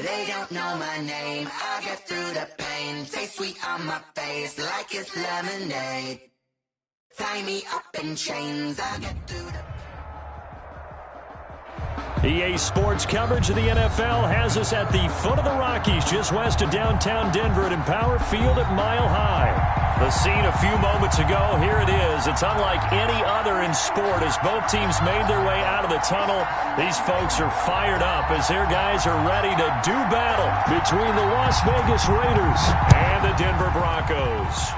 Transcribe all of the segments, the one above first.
they don't know my name. I get through the pain, taste sweet on my face like it's lemonade. Tie me up in chains, I get through the... EA Sports coverage of the NFL has us at the foot of the Rockies, just west of downtown Denver at Empower Field at Mile High. The scene a few moments ago, here it is. It's unlike any other in sport as both teams made their way out of the tunnel. These folks are fired up as their guys are ready to do battle between the Las Vegas Raiders and the Denver Broncos.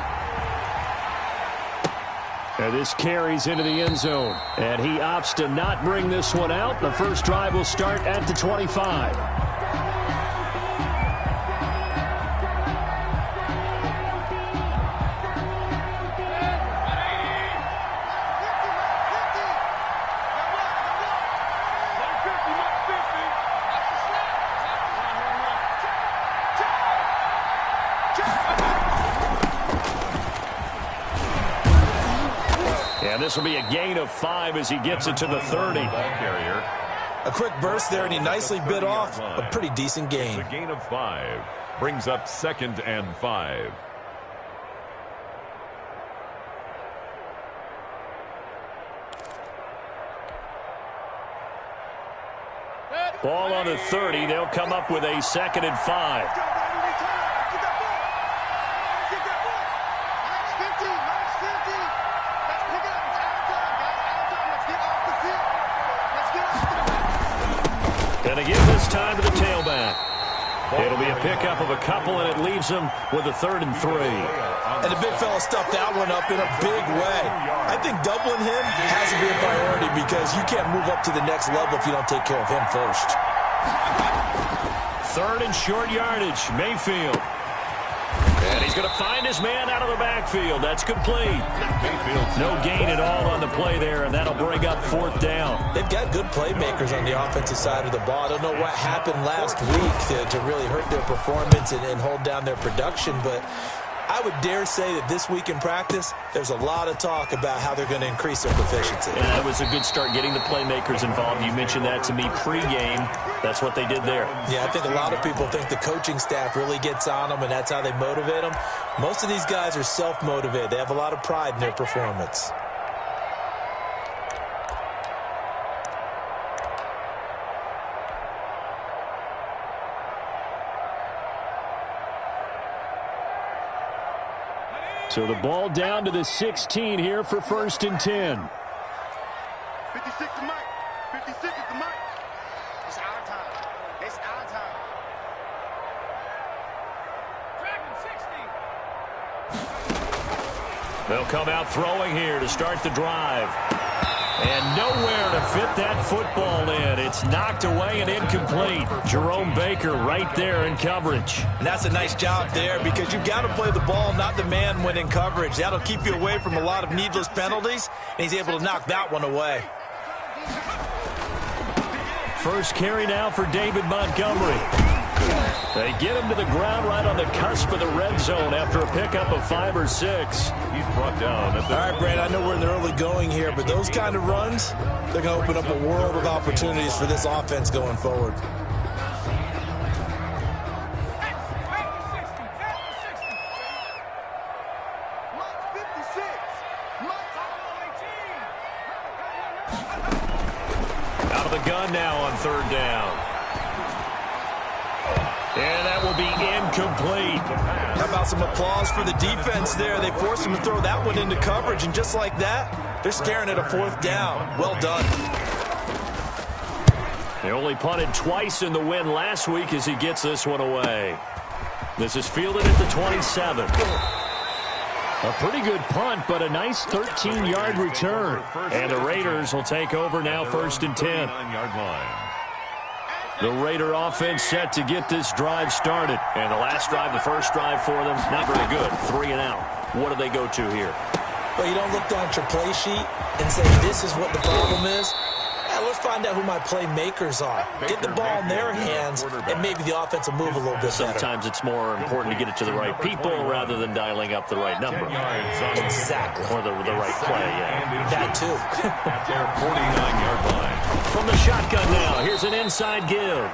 And this carries into the end zone. And he opts to not bring this one out. The first drive will start at the 25. This will be a gain of 5 as he gets it to the 30. A quick burst there, and he nicely bit off a pretty decent gain. A gain of 5 brings up 2nd and 5. Ball on the 30. They'll come up with a 2nd and 5. And again this time to the tailback. It'll be a pickup of a couple, and it leaves them with a 3rd and 3. And the big fella stuffed that one up in a big way. I think doubling him has to be a priority because you can't move up to the next level if you don't take care of him first. 3rd and short yardage, Mayfield. And he's going to find his man out of the backfield. That's complete. No gain at all on the play there, and that'll bring up 4th down. They've got good playmakers on the offensive side of the ball. I don't know what happened last week to really hurt their performance and hold down their production, but I would dare say that this week in practice, there's a lot of talk about how they're going to increase their proficiency. And that was a good start getting the playmakers involved. You mentioned that to me pregame. That's what they did there. Yeah, I think a lot of people think the coaching staff really gets on them, and that's how they motivate them. Most of these guys are self-motivated. They have a lot of pride in their performance. So the ball down to the 16 here for 1st and 10. 56 to Mike. 56 is the Mike. It's our time. It's our time. Dragon 60. They'll come out throwing here to start the drive. And nowhere to fit that football in. It's knocked away and incomplete. Jerome Baker right there in coverage. And that's a nice job there because you've got to play the ball, not the man when in coverage. That'll keep you away from a lot of needless penalties, and he's able to knock that one away. First carry now for David Montgomery. They get him to the ground right on the cusp of the red zone after a pickup of 5 or 6. He's brought down. All right, Brad, I know we're in the early going here, but those kind of runs, they're going to open up a world of opportunities for this offense going forward. Out of the gun now on 3rd down. And that will be incomplete. How about some applause for the defense there? They forced him to throw that one into coverage, and just like that, they're staring at a 4th down. Well done. They only punted twice in the win last week as he gets this one away. This is fielded at the 27. A pretty good punt, but a nice 13-yard return. And the Raiders will take over now 1st and 10. The Raider offense set to get this drive started. And the last drive, the first drive for them, not very good. 3 and out. What do they go to here? Well, you don't look down at your play sheet and say, this is what the problem is. Let's find out who my playmakers are. Get the ball in their hands, and maybe the offense will move a little bit better. Sometimes it's more important to get it to the right people rather than dialing up the right number. Exactly. Or the right play, yeah. That too. At their 49-yard line. From the shotgun now, here's an inside give.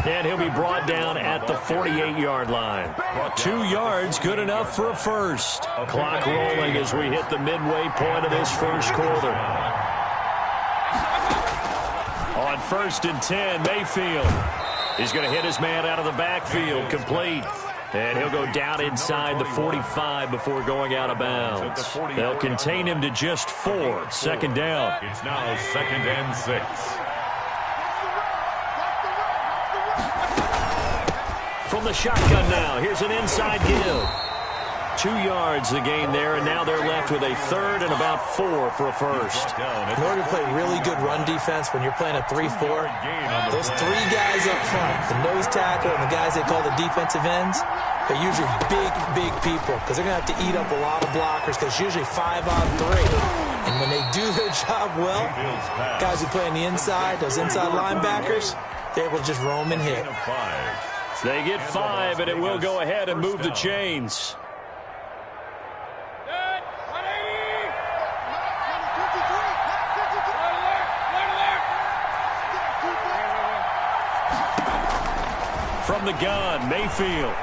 And he'll be brought down at the 48-yard line. 2 yards, good enough for a first. Clock rolling as we hit the midway point of this first quarter. On 1st and 10, Mayfield. He's going to hit his man out of the backfield, complete. And he'll go down inside the 45 before going out of bounds. They'll contain him to just 4. 2nd down. It's now 2nd and 6. From the shotgun now, here's an inside give. 2 yards the gain there, and now they're left with a 3rd and about 4 for a first. In order to play really good run defense when you're playing a 3-4, those 3 guys up front, the nose tackle and the guys they call the defensive ends, they're usually big people because they're going to have to eat up a lot of blockers because it's usually 5 on 3. And when they do their job well, guys who play on the inside, those inside linebackers, they're able to just roam and hit. They get 5, and it will go ahead and move the chains. From the gun, Mayfield.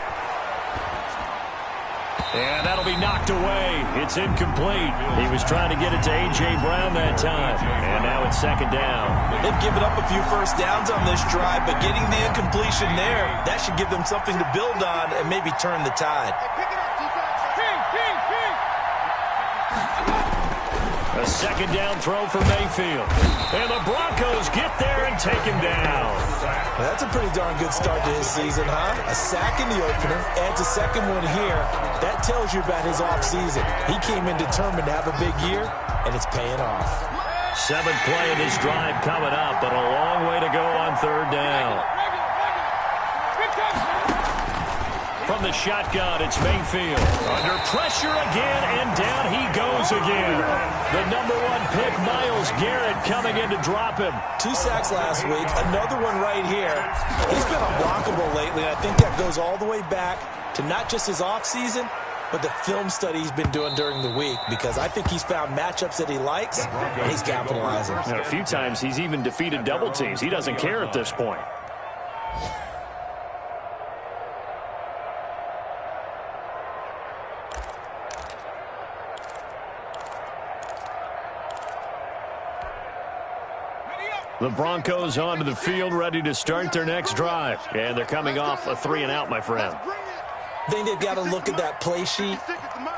And that'll be knocked away. It's incomplete. He was trying to get it to A.J. Brown that time. And now it's 2nd down. They've given up a few first downs on this drive, but getting the incompletion there, that should give them something to build on and maybe turn the tide. A 2nd down throw for Mayfield. And the Broncos get there and take him down. Well, that's a pretty darn good start to his season, huh? A sack in the opener, adds a 2nd one here. That tells you about his offseason. He came in determined to have a big year, and it's paying off. 7th play of this drive coming up, but a long way to go on 3rd down. From the shotgun, it's Mayfield. Under pressure again, and down he goes again. The number 1 pick, Myles Garrett, coming in to drop him. 2 sacks last week, another one right here. He's been unblockable lately, and I think that goes all the way back to not just his offseason, but the film study he's been doing during the week, because I think he's found matchups that he likes, and he's capitalizing. And a few times he's even defeated double teams. He doesn't care at this point. The Broncos onto the field, ready to start their next drive. And they're coming off a 3-and-out, my friend. I think they've got to look at that play sheet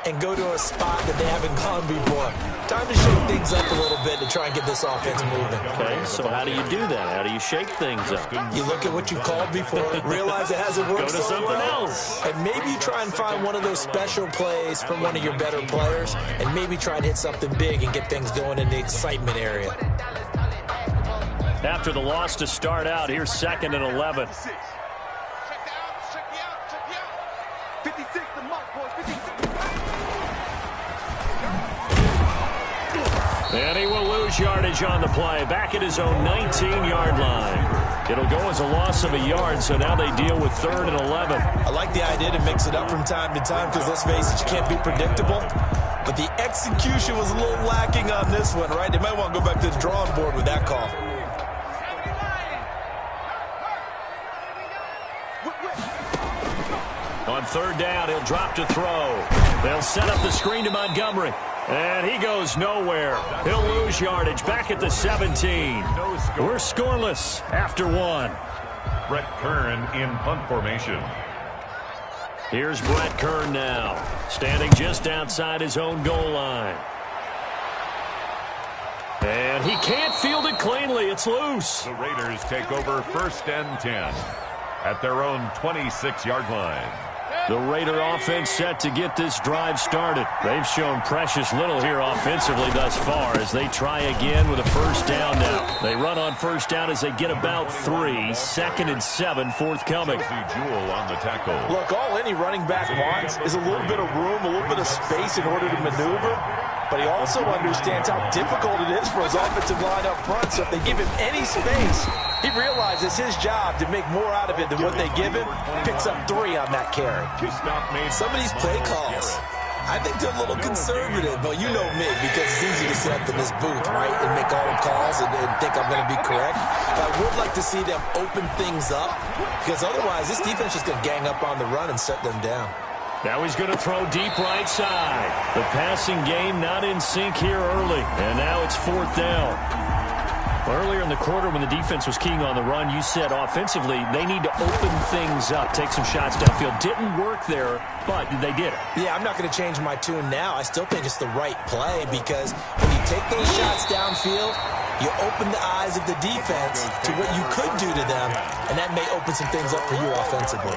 and go to a spot that they haven't gone before. Time to shake things up a little bit to try and get this offense moving. Okay, so how do you do that? How do you shake things up? You look at what you called before, realize it hasn't worked Go to so something well, else. and maybe you try and find one of those special plays from one of your better players, and maybe try and hit something big and get things going in the excitement area. After the loss to start out, here's 2nd and 11. And he will lose yardage on the play, back at his own 19-yard line. It'll go as a loss of a yard, so now they deal with 3rd and 11. I like the idea to mix it up from time to time because, let's face it, you can't be predictable. But the execution was a little lacking on this one, right? They might want to go back to the drawing board with that call. On 3rd down, he'll drop to throw. They'll set up the screen to Montgomery. And he goes nowhere. He'll lose yardage back at the 17. We're scoreless after 1. Brett Kern in punt formation. Here's Brett Kern now, standing just outside his own goal line. And he can't field it cleanly. It's loose. The Raiders take over 1st and 10 at their own 26-yard line. The Raider offense set to get this drive started. They've shown precious little here offensively thus far as they try again with a 1st down now. They run on 1st down as they get about 3. 2nd and 7 forthcoming. Jewell on the tackle. Look, all any running back wants is a little bit of room, a little bit of space in order to maneuver. But he also understands how difficult it is for his offensive line up front. So if they give him any space, he realizes his job to make more out of it than what they give him. Picks up 3 on that carry. Stop made. Some of these play calls, I think they're a little conservative, but you know me, because it's easy to sit up in this booth, right, and make all the calls and think I'm going to be correct. But I would like to see them open things up, because otherwise this defense is going to gang up on the run and shut them down. Now he's going to throw deep right side. The passing game not in sync here early, and now it's 4th down. Earlier in the quarter when the defense was keying on the run, you said offensively they need to open things up, take some shots downfield. Didn't work there, but they did it. Yeah, I'm not going to change my tune now. I still think it's the right play because when you take those shots downfield, you open the eyes of the defense to what you could do to them, and that may open some things up for you offensively.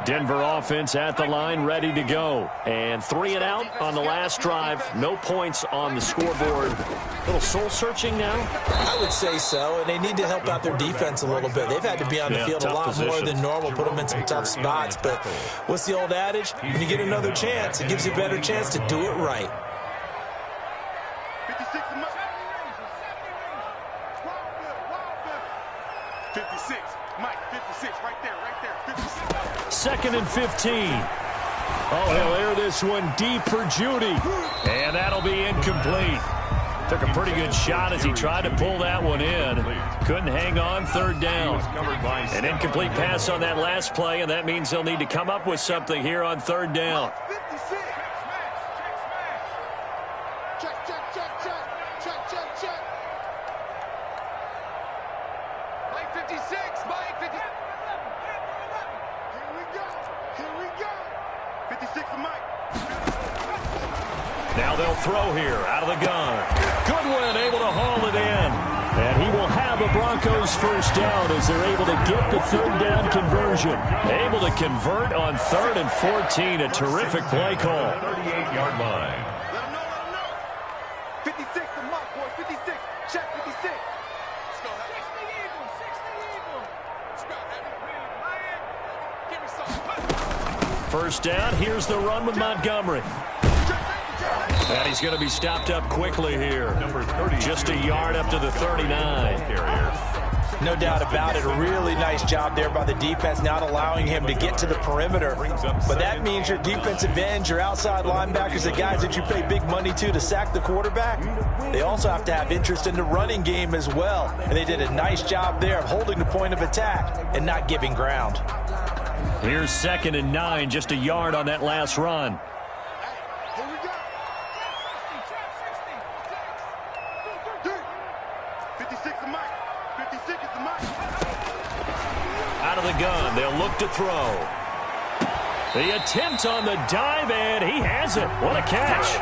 Denver offense at the line, ready to go. And 3 and out on the last drive. No points on the scoreboard. A little soul-searching now? I would say so, and they need to help out their defense a little bit. They've had to be on the field a lot more than normal, put them in some tough spots. But what's the old adage? When you get another chance, it gives you a better chance to do it right. 56, Mike, 56, right there, 56. 2nd and 15. Oh, he'll air this one deep for Judy. And that'll be incomplete. Took a pretty good shot as he tried to pull that one in. Couldn't hang on, 3rd down. An incomplete pass on that last play, and that means they'll need to come up with something here on 3rd down. Now they'll throw here out of the gun. Goodwin able to haul it in. And he will have a Broncos 1st down as they're able to get the 3rd down conversion. Able to convert on 3rd and 14. A terrific play call. 38-yard line. Let him know. 56 to Mike, boy. 56. Check 56. Let's go, Heavy. 60 Eagles. Let's go, Heavy. Give me something. 1st down. Here's the run with Montgomery. And he's going to be stopped up quickly here. Just a yard up to the 39. No doubt about it. A really nice job there by the defense, not allowing him to get to the perimeter. But that means your defensive ends, your outside linebackers, the guys that you pay big money to sack the quarterback, they also have to have interest in the running game as well. And they did a nice job there of holding the point of attack and not giving ground. Here's 2nd and 9, just a yard on that last run. Here we go. 56 to Mike. 56 is the Mike. Out of the gun, they'll look to throw. The attempt on the dive, and he has it. What a catch.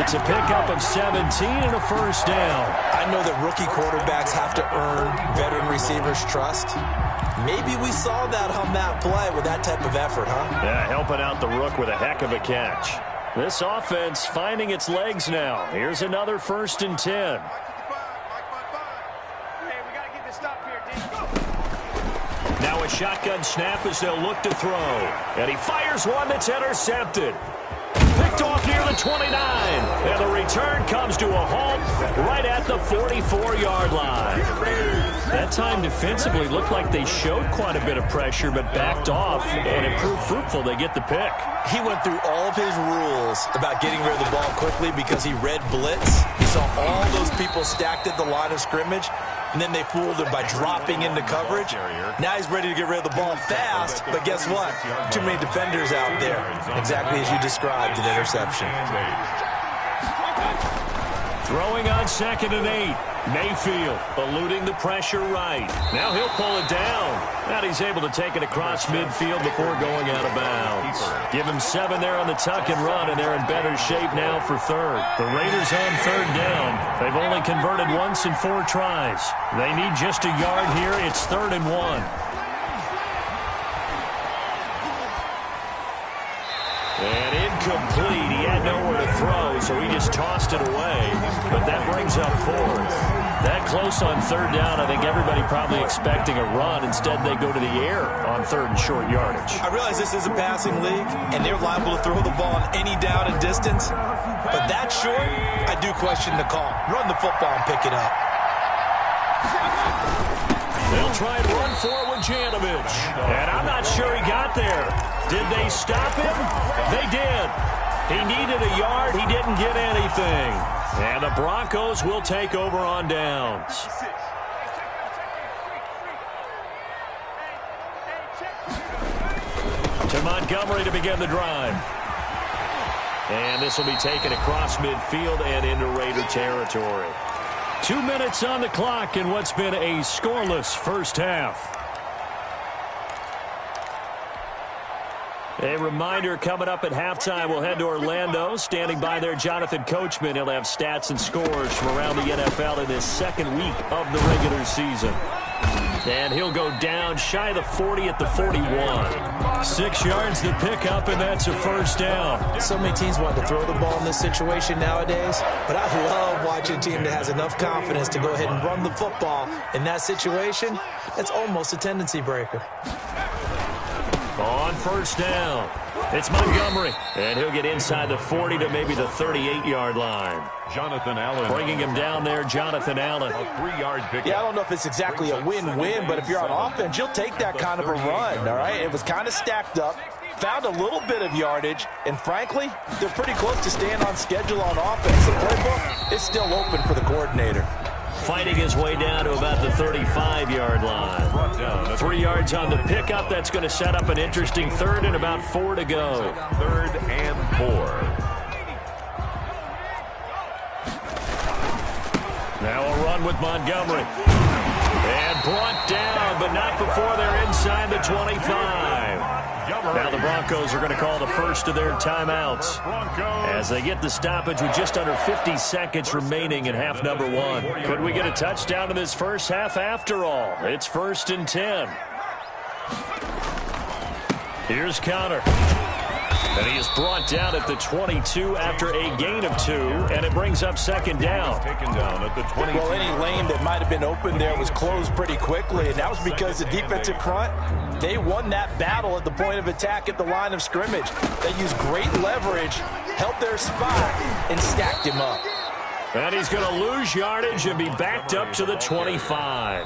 It's a pickup of 17 and a 1st down. I know that rookie quarterbacks have to earn veteran receivers' trust. Maybe we saw that on that play with that type of effort, huh? Yeah, helping out the rook with a heck of a catch. This offense finding its legs now. Here's another 1st and 10. Now a shotgun snap as they'll look to throw. And he fires one that's intercepted. Picked off near the 29. And the return comes to a halt right at the 44-yard line. That time defensively looked like they showed quite a bit of pressure but backed off, and it proved fruitful. They get the pick. He went through all of his rules about getting rid of the ball quickly because he read blitz. He saw all those people stacked at the line of scrimmage, and then they fooled him by dropping into coverage. Now he's ready to get rid of the ball fast, but guess what? Too many defenders out there. Exactly as you described, an interception. Throwing on 2nd and 8. Mayfield eluding the pressure right. Now he'll pull it down. And he's able to take it across midfield before going out of bounds. Give him 7 there on the tuck and run, and they're in better shape now for 3rd. The Raiders on 3rd down. They've only converted once in 4 tries. They need just a yard here. It's 3rd and 1. And incomplete. He had nowhere to throw, so he just tossed it away. But that brings up 4th. That close on 3rd down, I think everybody probably expecting a run. Instead, they go to the air on 3rd and short yardage. I realize this is a passing league, and they're liable to throw the ball on any down and distance. But that short, I do question the call. Run the football and pick it up. They'll try and run for it with Janovich. And I'm not sure he got there. Did they stop him? They did. He needed a yard. He didn't get anything. And the Broncos will take over on downs. To Montgomery to begin the drive. And this will be taken across midfield and into Raider territory. 2 minutes on the clock in what's been a scoreless first half. A reminder, coming up at halftime, we'll head to Orlando. Standing by there, Jonathan Coachman. He'll have stats and scores from around the NFL in his second week of the regular season. And he'll go down shy of the 40 at the 41. 6 yards to pick up, and that's a first down. So many teams want to throw the ball in this situation nowadays, but I love watching a team that has enough confidence to go ahead and run the football in that situation. That's almost a tendency breaker. On first down, it's Montgomery, and he'll get inside the 40 to maybe the 38-yard line. Jonathan Allen. Bringing him down there, Jonathan Allen. A 3-yard pickup. Yeah, I don't know if it's exactly a win-win, but if you're on offense, you'll take that kind of a run, all right? It was kind of stacked up, found a little bit of yardage, and frankly, they're pretty close to staying on schedule on offense. The playbook is still open for the coordinator. Fighting his way down to about the 35-yard line. 3 yards on the pickup. That's going to set up an interesting third and about 4 to go. 3rd and 4. Now a run with Montgomery. And brought down, but not before they're inside the 25. Now the Broncos are going to call the first of their timeouts as they get the stoppage with just under 50 seconds remaining in half number 1. Could we get a touchdown in this first half after all? It's 1st and 10. Here's Connor. And he is brought down at the 22 after a gain of 2, and it brings up 2nd down. Taken down at the 22. Well, any lane that might have been open there was closed pretty quickly, and that was because the defensive front, they won that battle at the point of attack at the line of scrimmage. They used great leverage, held their spot, and stacked him up. And he's going to lose yardage and be backed up to the 25.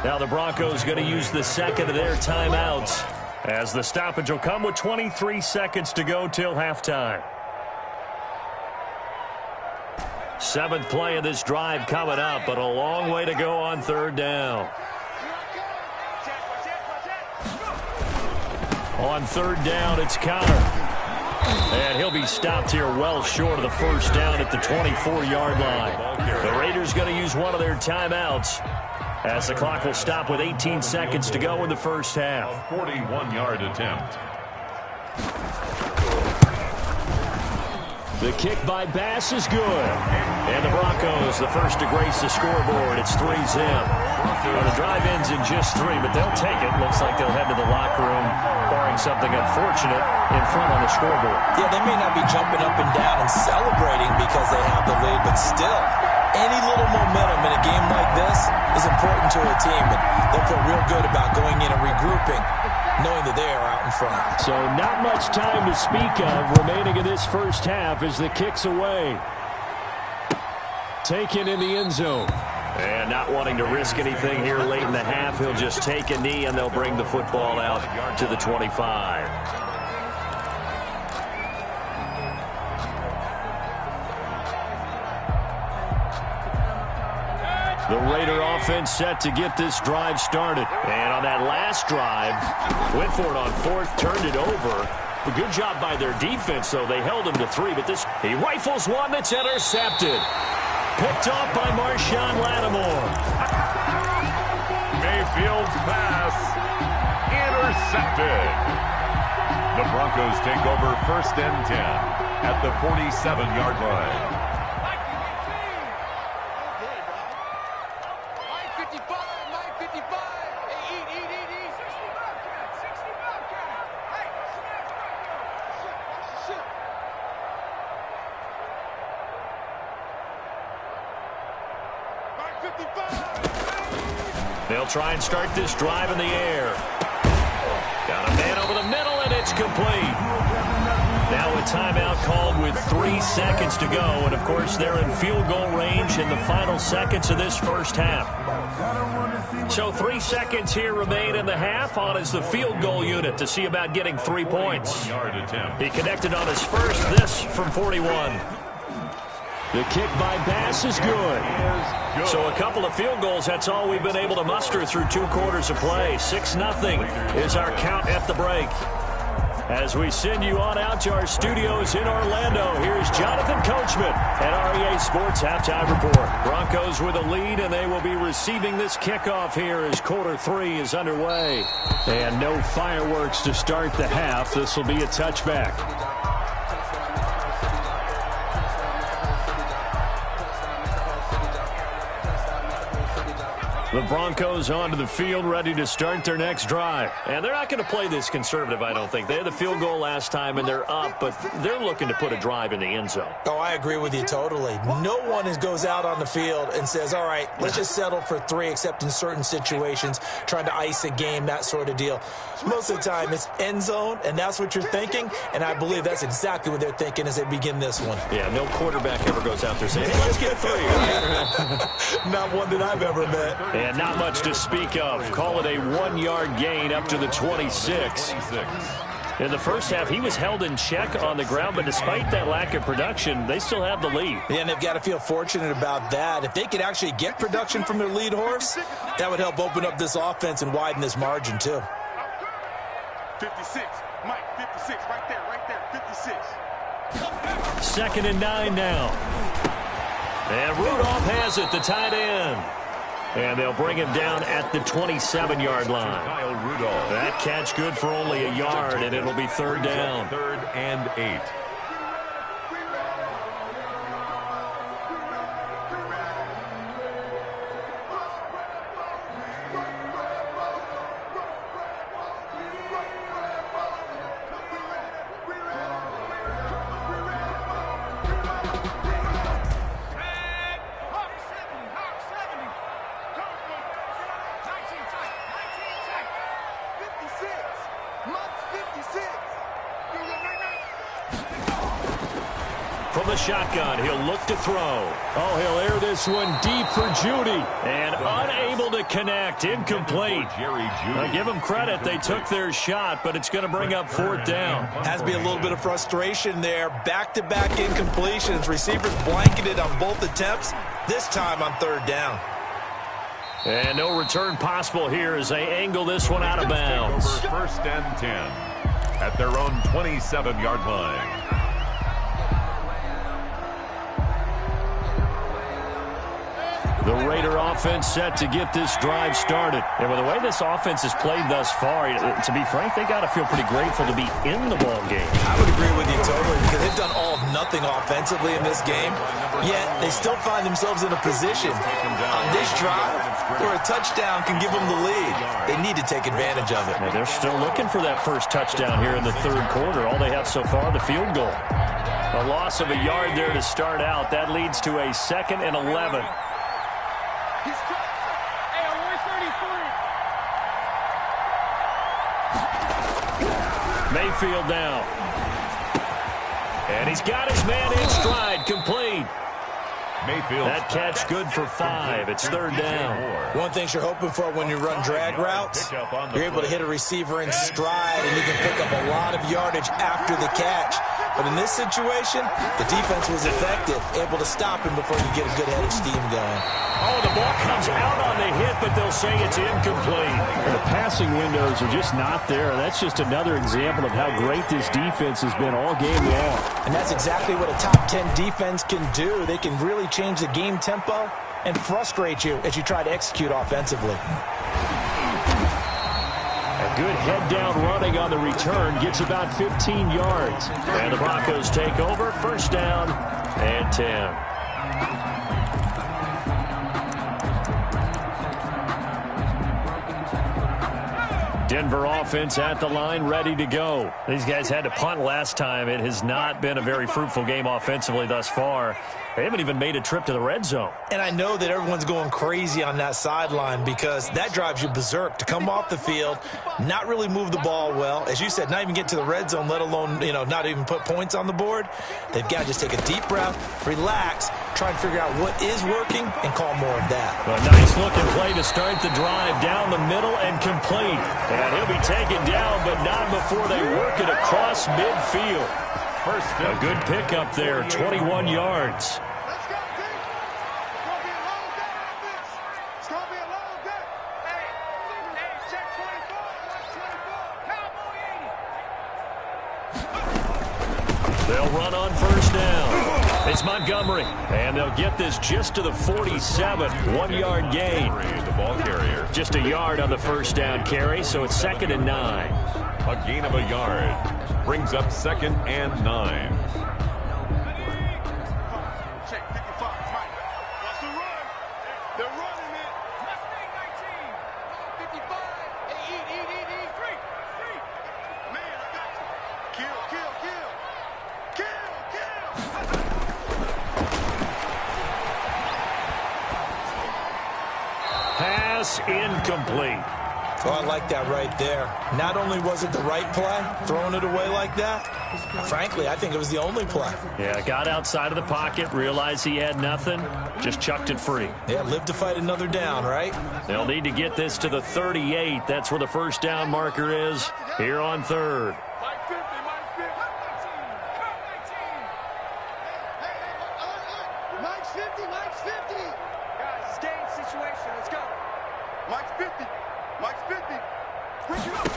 Now the Broncos going to use the second of their timeouts, as the stoppage will come with 23 seconds to go till halftime. 7th play of this drive coming up, but a long way to go on 3rd down. On 3rd down, it's Connor. And he'll be stopped here well short of the first down at the 24-yard line. The Raiders going to use one of their timeouts, as the clock will stop with 18 seconds to go in the first half. A 41-yard attempt. The kick by Bass is good. And the Broncos, the first to grace the scoreboard. It's 3-0. Well, the drive ends in just 3, but they'll take it. Looks like they'll head to the locker room, barring something unfortunate, in front on the scoreboard. Yeah, they may not be jumping up and down and celebrating because they have the lead, but still, any little momentum in a game like this is important to a team, and they'll feel real good about going in and regrouping, knowing that they are out in front. So not much time to speak of remaining in this first half as the kick's away. Taken in the end zone. And not wanting to risk anything here late in the half, he'll just take a knee and they'll bring the football out to the 25. The Raider offense set to get this drive started. And on that last drive, went for it on 4th, turned it over. A good job by their defense, though. They held him to 3, but he rifles one that's intercepted. Picked off by Marshawn Lattimore. Mayfield's pass intercepted. The Broncos take over 1st and 10 at the 47-yard line. They'll try and start this drive in the air. Got a man over the middle, and it's complete. Now with timeout called with 3 seconds to go. And, of course, they're in field goal range in the final seconds of this first half. So 3 seconds here remain in the half. On is the field goal unit to see about getting 3 points. He connected on his first, this from 41. The kick by Bass is good. So a couple of field goals, that's all we've been able to muster through 2 quarters of play. 6-0 is our count at the break. As we send you on out to our studios in Orlando, here's Jonathan Coachman at REA Sports Halftime Report. Broncos with a lead, and they will be receiving this kickoff here as quarter 3 is underway. And no fireworks to start the half. This will be a touchback. The Broncos onto the field, ready to start their next drive. And they're not going to play this conservative, I don't think. They had the field goal last time, and they're up, but they're looking to put a drive in the end zone. Oh, I agree with you totally. No one goes out on the field and says, all right, let's just settle for 3, except in certain situations, trying to ice a game, that sort of deal. Most of the time, it's end zone, and that's what you're thinking, and I believe that's exactly what they're thinking as they begin this one. Yeah, no quarterback ever goes out there saying, hey, let's get 3. Not one that I've ever met. And not much to speak of. Call it a 1-yard gain up to the 26. In the first half, he was held in check on the ground, but despite that lack of production, they still have the lead. Yeah, and they've got to feel fortunate about that. If they could actually get production from their lead horse, that would help open up this offense and widen this margin, too. 56. Mike, 56. Right there. 56. 2nd and 9 now. And Rudolph has it, the tight end. And they'll bring him down at the 27-yard line. Kyle Rudolph. That catch good for only a yard, and it'll be 3rd down. 3rd and 8. From the shotgun, he'll look to throw. Oh, he'll air this one deep for Judy. And unable to connect. Incomplete. I give them credit. They took their shot, but it's going to bring up 4th down. Has to be a little bit of frustration there. Back-to-back incompletions. Receivers blanketed on both attempts, this time on 3rd down. And no return possible here as they angle this one out of bounds. Over 1st and 10 at their own 27-yard line. The Raider offense set to get this drive started. And with the way this offense has played thus far, to be frank, they got to feel pretty grateful to be in the ball game. I would agree with you totally, because they've done all of nothing offensively in this game, yet they still find themselves in a position on this drive where a touchdown can give them the lead. They need to take advantage of it. And they're still looking for that first touchdown here in the 3rd quarter. All they have so far, the field goal. A loss of a yard there to start out. That leads to a 2nd and 11. Mayfield now. And he's got his man in stride, complete. Mayfield. That catch good for 5. It's 3rd down. One thing you're hoping for when you run drag routes, you're able to hit a receiver in stride, and you can pick up a lot of yardage after the catch. But in this situation, the defense was effective, able to stop him before you get a good head of steam going. Oh, the ball comes out on the hit, but they'll say it's incomplete. The passing windows are just not there. That's just another example of how great this defense has been all game long. And that's exactly what a top 10 defense can do. They can really change the game tempo and frustrate you as you try to execute offensively. A good head-down running on the return gets about 15 yards. And the Broncos take over, 1st down and 10. Denver offense at the line, ready to go. These guys had to punt last time. It has not been a very fruitful game offensively thus far. They haven't even made a trip to the red zone. And I know that everyone's going crazy on that sideline because that drives you berserk to come off the field, not really move the ball well. As you said, not even get to the red zone, let alone, not even put points on the board. They've got to just take a deep breath, relax, try and figure out what is working, and call more of that. A nice-looking play to start the drive down the middle and complete. And he'll be taken down, but not before they work it across midfield. A good pickup there, 21 yards. Let's go, team. It's going to be a long day on this. It's going to be a long day. Hey, check 24. Watch 24. Cowboy 80. They'll run on first down. It's Montgomery, and they'll get this just to the 47. 1-yard gain. The ball carrier. Just a yard on the first down carry, so it's 2nd and 9. A gain of a yard. Brings up 2nd and 9. Check 55. Mike. What's the run? They're running it. Mustang 19. 55. Hey, eat. Free. Man, I got you. Kill. Pass incomplete. Oh, I like that right there. Not only was it the right play, throwing it away like that, frankly, I think it was the only play. Yeah, got outside of the pocket, realized he had nothing, just chucked it free. Yeah, live to fight another down, right? They'll need to get this to the 38. That's where the first down marker is here on 3rd. Mike 50. Mike's 50. Guys, it's game situation. Let's go. Mike's 50. Bring it up.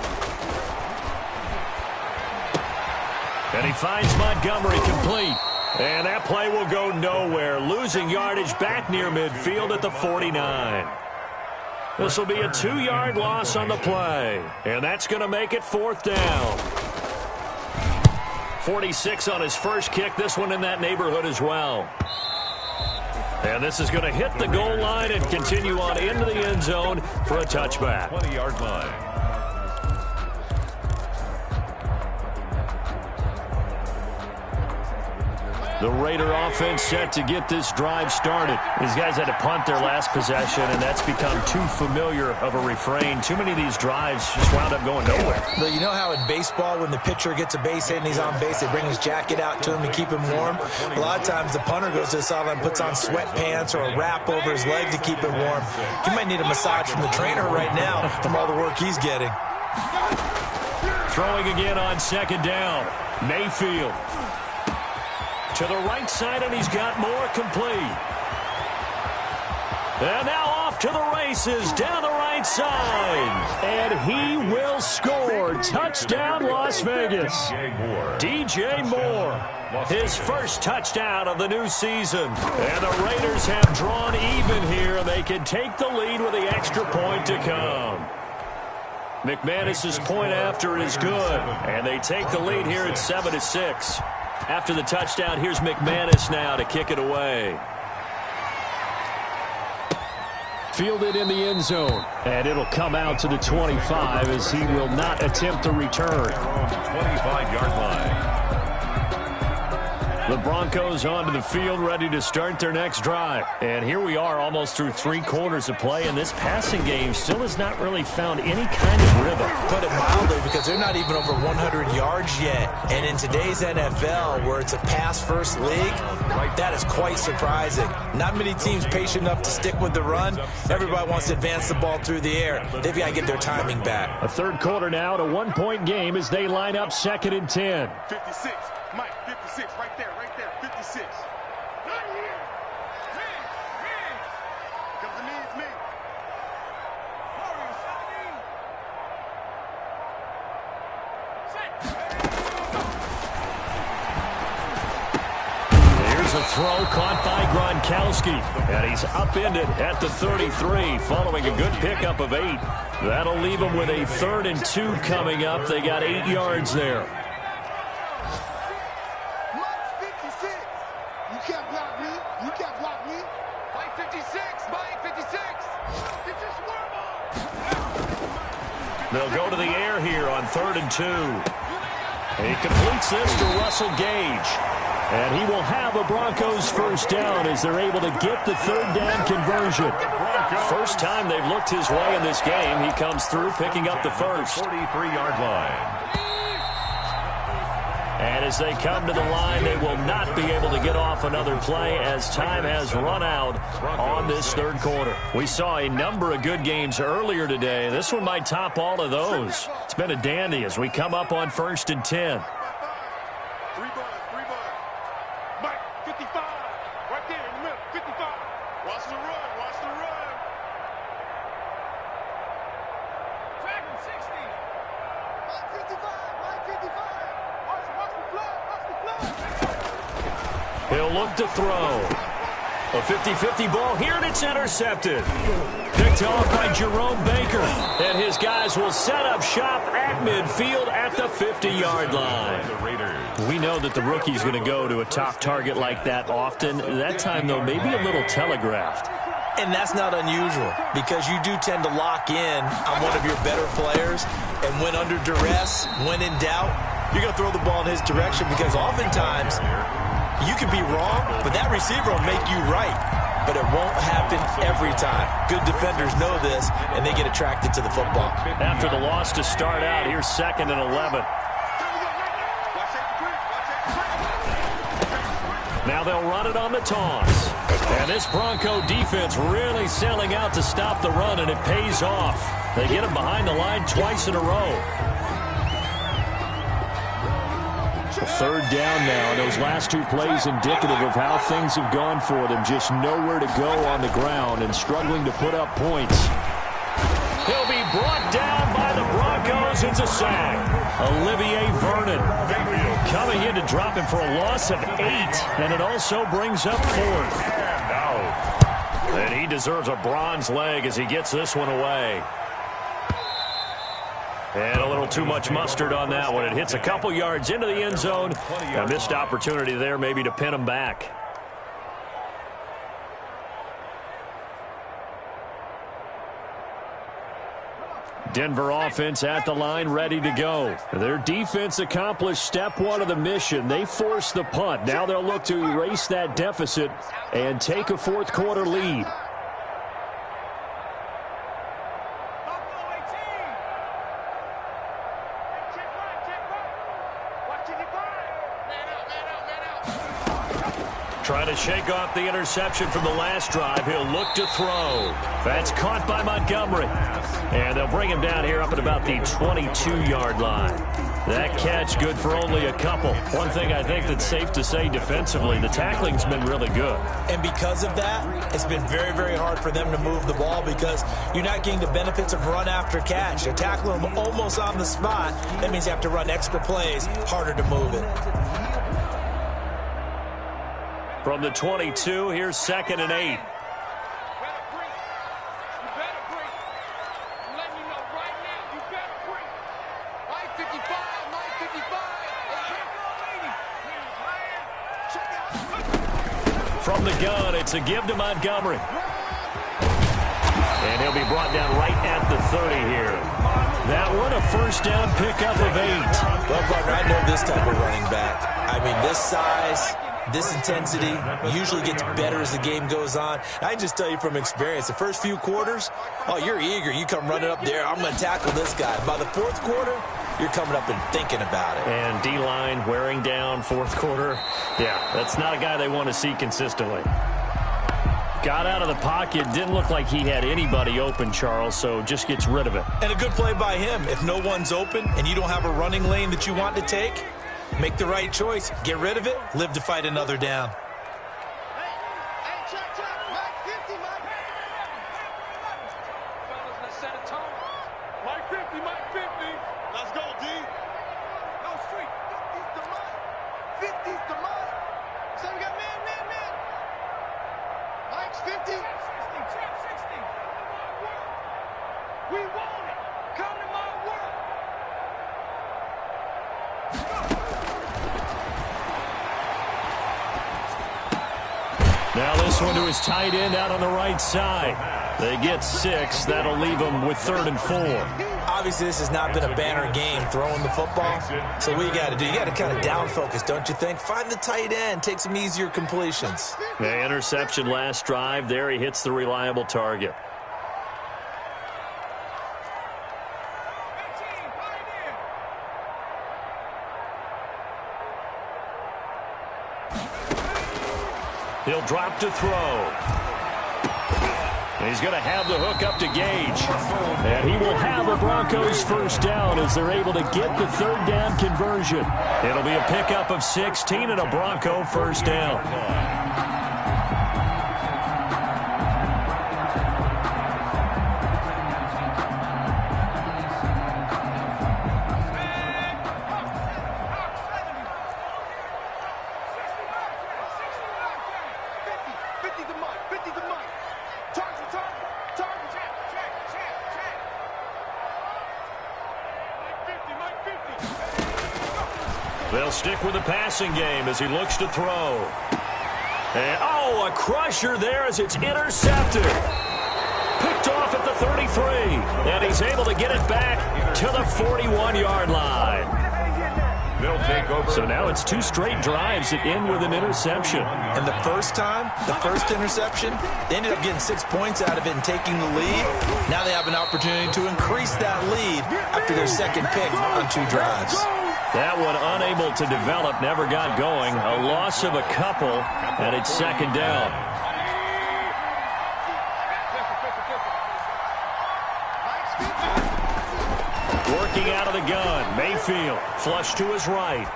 And he finds Montgomery complete. And that play will go nowhere. Losing yardage back near midfield at the 49. This will be a 2-yard loss on the play. And that's going to make it 4th down. 46 on his first kick. This one in that neighborhood as well. And this is going to hit the goal line and continue on into the end zone for a touchback. 20-yard line. The Raider offense set to get this drive started. These guys had to punt their last possession, and that's become too familiar of a refrain. Too many of these drives just wound up going nowhere. But you know how in baseball, when the pitcher gets a base hit and he's on base, they bring his jacket out to him to keep him warm? A lot of times the punter goes to the sideline and puts on sweatpants or a wrap over his leg to keep him warm. He might need a massage from the trainer right now from all the work he's getting. Throwing again on 2nd down. Mayfield. To the right side, and he's got more complete. And now off to the races, down the right side. And he will score. Touchdown, Las Vegas. DJ Moore, his first touchdown of the new season. And the Raiders have drawn even here. They can take the lead with the extra point to come. McManus's point after is good. And they take the lead here at 7-6. After the touchdown, here's McManus now to kick it away. Fielded in the end zone. And it'll come out to the 25 as he will not attempt to return. 25-yard line. The Broncos onto the field, ready to start their next drive. And here we are almost through 3 quarters of play, and this passing game still has not really found any kind of rhythm. Put it mildly, because they're not even over 100 yards yet. And in today's NFL, where it's a pass-first league, that is quite surprising. Not many teams patient enough to stick with the run. Everybody wants to advance the ball through the air. They've got to get their timing back. A 3rd quarter now, and a 1-point game as they line up 2nd and 10. 56. Mike, 56. Right there. 56. Not here. Me. Come to me, it's me. Warriors, Here's a throw caught by Gronkowski. And he's upended at the 33 following a good pickup of 8. That'll leave him with a 3rd and 2 coming up. They got 8 yards there. They'll go to the air here on 3rd and 2. He completes this to Russell Gage. And he will have a Broncos first down as they're able to get the 3rd down conversion. First time they've looked his way in this game. He comes through picking up the first. 43-yard line. And as they come to the line, they will not be able to get off another play as time has run out on this 3rd quarter. We saw a number of good games earlier today. This one might top all of those. It's been a dandy as we come up on 1st and 10. Mike, 55. Right there in the middle, 55. Watch the run, watch the run. Track him, 60. Mike, 55, Mike, 55. Watch the flood, watch the flood. He'll look to throw. A 50-50 ball here, and it's intercepted. Picked off by Jerome Baker. And his guys will set up shop at midfield at the 50-yard line. We know that the rookie's going to go to a top target like that often. That time, though, maybe a little telegraphed. And that's not unusual because you do tend to lock in on one of your better players. And when under duress, when in doubt, you're going to throw the ball in his direction because oftentimes you could be wrong, but that receiver will make you right. But it won't happen every time. Good defenders know this, and they get attracted to the football. After the loss to start out, here's 2nd and 11. Now they'll run it on the toss. And this Bronco defense really selling out to stop the run, and it pays off. They get him behind the line twice in a row. 3rd down now. Those last 2 plays indicative of how things have gone for them. Just nowhere to go on the ground and struggling to put up points. He'll be brought down by the Broncos. It's a sack. Olivier Vernon coming in to drop him for a loss of 8. And it also brings up 4th. And he deserves a bronze leg as he gets this one away. And a little too much mustard on that one. It hits a couple yards into the end zone. A missed opportunity there maybe to pin him back. Denver offense at the line, ready to go. Their defense accomplished step 1 of the mission. They forced the punt. Now they'll look to erase that deficit and take a 4th quarter lead. Trying to shake off the interception from the last drive. He'll look to throw. That's caught by Montgomery. And they'll bring him down here up at about the 22-yard line. That catch good for only a couple. One thing I think that's safe to say defensively, the tackling's been really good. And because of that, it's been very, very hard for them to move the ball because you're not getting the benefits of run after catch. You tackle them almost on the spot. That means you have to run extra plays, harder to move it. From the 22, here's 2nd and 8. From the gun, it's a give to Montgomery. And he'll be brought down right at the 30 here. That one, a first down pickup of 8. Well, partner, I know this type of running back. I mean, this size, this intensity usually gets better as the game goes on. I can just tell you from experience, the first few quarters, oh, you're eager. You come running up there, I'm going to tackle this guy. By the 4th quarter, you're coming up and thinking about it. And D-line wearing down 4th quarter. Yeah, that's not a guy they want to see consistently. Got out of the pocket, didn't look like he had anybody open, Charles, so just gets rid of it. And a good play by him. If no one's open and you don't have a running lane that you want to take, make the right choice. Get rid of it. Live to fight another down. Hey, check. Mike 50, Mike. Fellas, let's set a tone. Mike 50, Mike 50. Let's go, D. No street. 50's the Mike. 50's the Mike. So we got man. Mike's 50. Trap 60. We want it. Come to my world. Now this one to his tight end out on the right side. They get 6. That'll leave them with 3rd and 4. Obviously, this has not been a banner game throwing the football. So what you got to do, you got to kind of down focus, don't you think? Find the tight end, take some easier completions. The interception last drive. There he hits the reliable target. He'll drop to throw. He's going to have the hook up to Gage. And he will have a Broncos first down as they're able to get the third down conversion. It'll be a pickup of 16 and a Bronco first down. They'll stick with the passing game as he looks to throw. And, oh, a crusher there as it's intercepted. Picked off at the 33. And he's able to get it back to the 41-yard line. They'll take over. So now it's 2 straight drives that end with an interception. And the first interception, they ended up getting 6 points out of it and taking the lead. Now they have an opportunity to increase that lead after their second pick on 2 drives. That one unable to develop, never got going. A loss of a couple, and it's second down. Working out of the gun, Mayfield, flush to his right.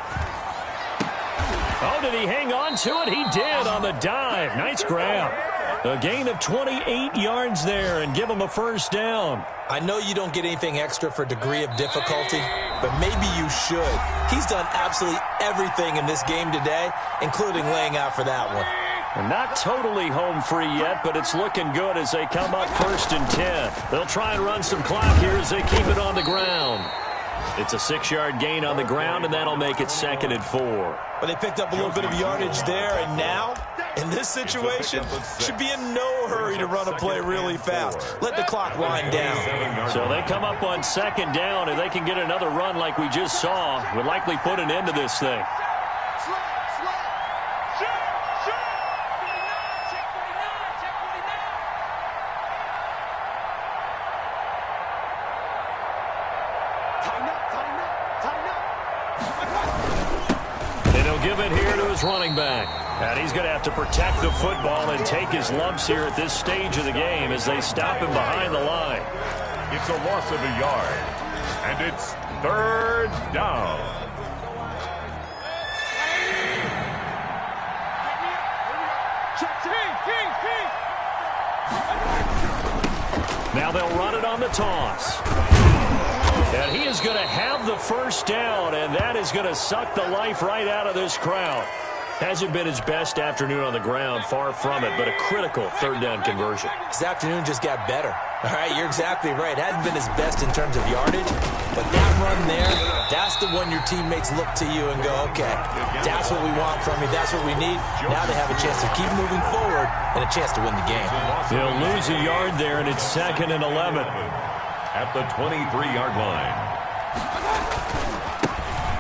Oh, did he hang on to it? He did on the dive. Nice grab. A gain of 28 yards there and give him a first down. I know you don't get anything extra for degree of difficulty, but maybe you should. He's done absolutely everything in this game today, including laying out for that one. And not totally home free yet, but it's looking good as they come up 1st and 10. They'll try and run some clock here as they keep it on the ground. It's a 6-yard gain on the ground, and that'll make it 2nd and 4. But they picked up a little bit of yardage there, and now, in this situation, should be in no hurry to run a play really fast. Let the clock wind down. So they come up on 2nd down, and they can get another run like we just saw. Would likely put an end to this thing. Give it here to his running back. And he's going to have to protect the football and take his lumps here at this stage of the game as they stop him behind the line. It's a loss of a yard. And it's 3rd down. Now they'll run it on the toss. And he is going to have the first down, and that is going to suck the life right out of this crowd. Hasn't been his best afternoon on the ground, far from it, but a critical 3rd down conversion. His afternoon just got better. All right, you're exactly right. Hasn't been his best in terms of yardage, but that run there, that's the one your teammates look to you and go, okay, that's what we want from you, that's what we need. Now they have a chance to keep moving forward and a chance to win the game. They'll lose a yard there, and it's 2nd and 11. At the 23-yard line.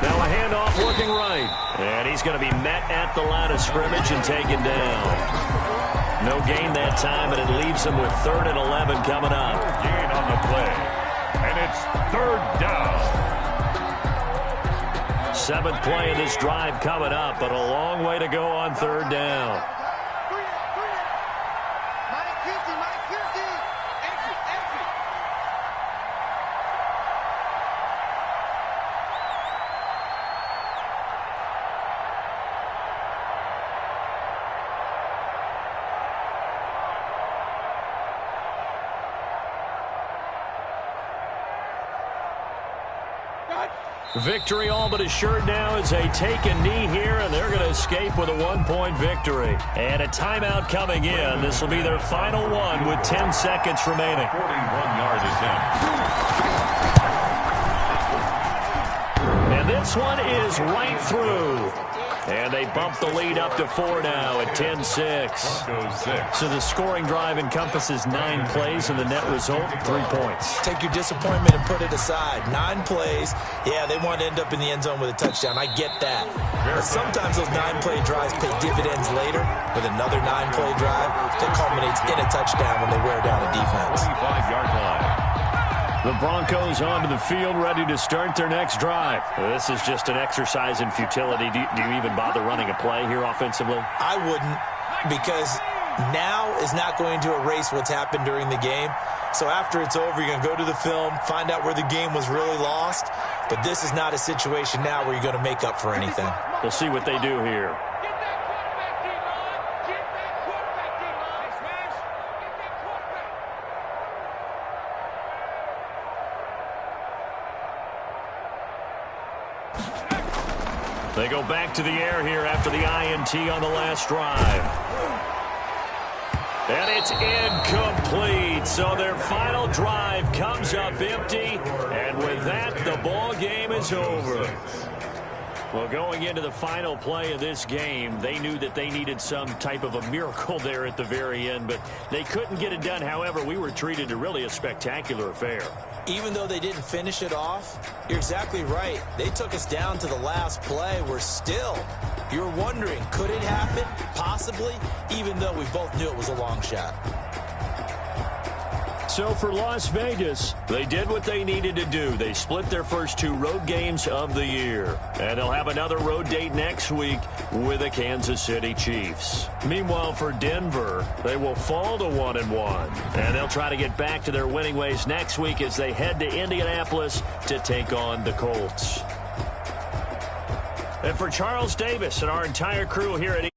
Now a handoff working right. And he's going to be met at the line of scrimmage and taken down. No gain that time, and it leaves him with 3rd and 11 coming up. Gain on the play. And it's 3rd down. 7th play of this drive coming up, but a long way to go on 3rd down. Victory all but assured now as they take a knee here, and they're going to escape with a 1-point victory. And a timeout coming in. This will be their final one with 10 seconds remaining. 41-yard attempt. And this one is right through. And they bump the lead up to 4 now at 10-6. So the scoring drive encompasses 9 plays, and the net result, 3 points. Take your disappointment and put it aside. 9 plays. Yeah, they want to end up in the end zone with a touchdown. I get that. But sometimes those 9-play drives pay dividends later with another 9-play drive that culminates in a touchdown when they wear down a defense. 25-yard line. The Broncos onto the field, ready to start their next drive. This is just an exercise in futility. Do you even bother running a play here offensively? I wouldn't, because now is not going to erase what's happened during the game. So after it's over, you're going to go to the film, find out where the game was really lost. But this is not a situation now where you're going to make up for anything. We'll see what they do here. They go back to the air here after the INT on the last drive. And it's incomplete. So their final drive comes up empty. And with that, the ball game is over. Well, going into the final play of this game, they knew that they needed some type of a miracle there at the very end, but they couldn't get it done. However, we were treated to really a spectacular affair. Even though they didn't finish it off, you're exactly right. They took us down to the last play. We're still, you're wondering, could it happen? Possibly, even though we both knew it was a long shot. So for Las Vegas, they did what they needed to do. They split their first 2 road games of the year. And they'll have another road date next week with the Kansas City Chiefs. Meanwhile, for Denver, they will fall to 1-1. And they'll try to get back to their winning ways next week as they head to Indianapolis to take on the Colts. And for Charles Davis and our entire crew here at